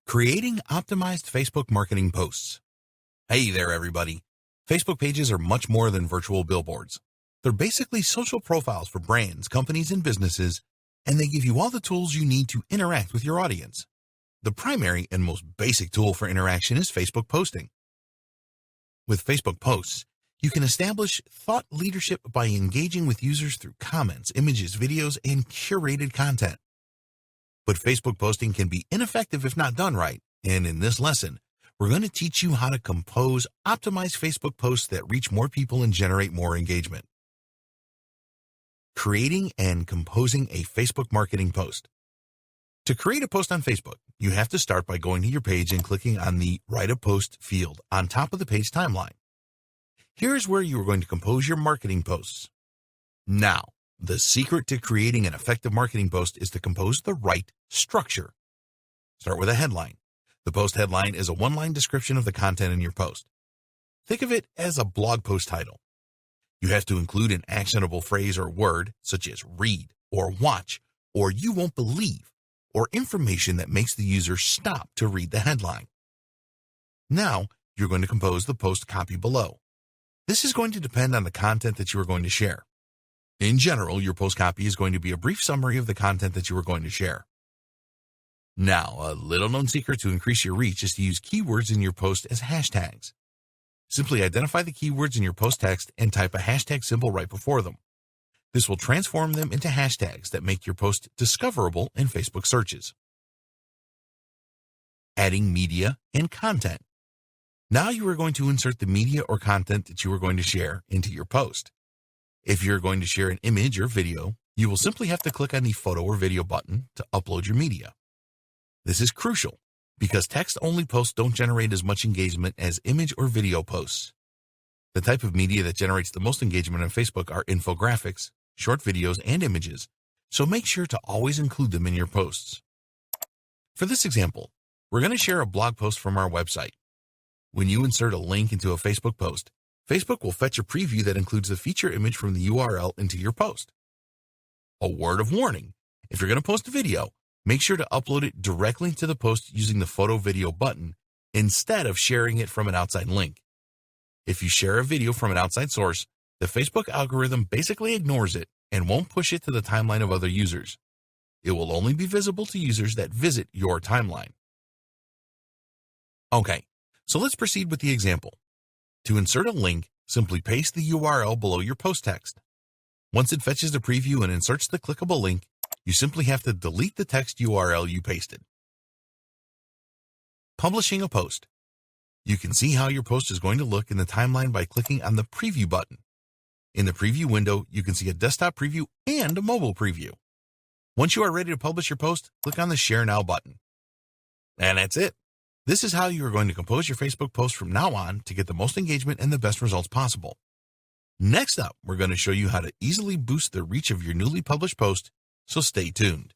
Creating optimized Facebook marketing posts. Hey there, everybody. Facebook pages are much more than virtual billboards. They're basically social profiles for brands, companies, and businesses, and they give you all the tools you need to interact with your audience. The primary and most basic tool for interaction is Facebook posting. With Facebook posts, you can establish thought leadership by engaging with users through comments, images, videos, and curated content. But Facebook posting can be ineffective if not done right, and in this lesson, we're going to teach you how to compose optimized Facebook posts that reach more people and generate more engagement. Creating and composing a Facebook marketing post. To create a post on Facebook, you have to start by going to your page and clicking on the Write a Post field on top of the page timeline. Here's where you are going to compose your marketing posts. Now, the secret to creating an effective marketing post is to compose the right structure. Start with a headline. The post headline is a one-line description of the content in your post. Think of it as a blog post title. You have to include an actionable phrase or word, such as read or watch, or you won't believe, or information that makes the user stop to read the headline. Now, you're going to compose the post copy below. This is going to depend on the content that you are going to share. In general, your post copy is going to be a brief summary of the content that you are going to share. Now, a little-known secret to increase your reach is to use keywords in your post as hashtags. Simply identify the keywords in your post text and type a hashtag symbol right before them. This will transform them into hashtags that make your post discoverable in Facebook searches. Adding media and content. Now you are going to insert the media or content that you are going to share into your post. If you're going to share an image or video, you will simply have to click on the photo or video button to upload your media. This is crucial because text-only posts don't generate as much engagement as image or video posts. The type of media that generates the most engagement on Facebook are infographics, short videos, and images, so make sure to always include them in your posts. For this example, we're going to share a blog post from our website. When you insert a link into a Facebook post, Facebook will fetch a preview that includes the feature image from the URL into your post. A word of warning: if you're going to post a video, make sure to upload it directly to the post using the photo video button instead of sharing it from an outside link. If you share a video from an outside source, the Facebook algorithm basically ignores it and won't push it to the timeline of other users. It will only be visible to users that visit your timeline. Okay, so let's proceed with the example. To insert a link, simply paste the URL below your post text. Once it fetches the preview and inserts the clickable link, you simply have to delete the text URL you pasted. Publishing a post. You can see how your post is going to look in the timeline by clicking on the preview button. In the preview window, you can see a desktop preview and a mobile preview. Once you are ready to publish your post, click on the Share Now button. And that's it. This is how you are going to compose your Facebook post from now on to get the most engagement and the best results possible. Next up, we're going to show you how to easily boost the reach of your newly published post, so stay tuned.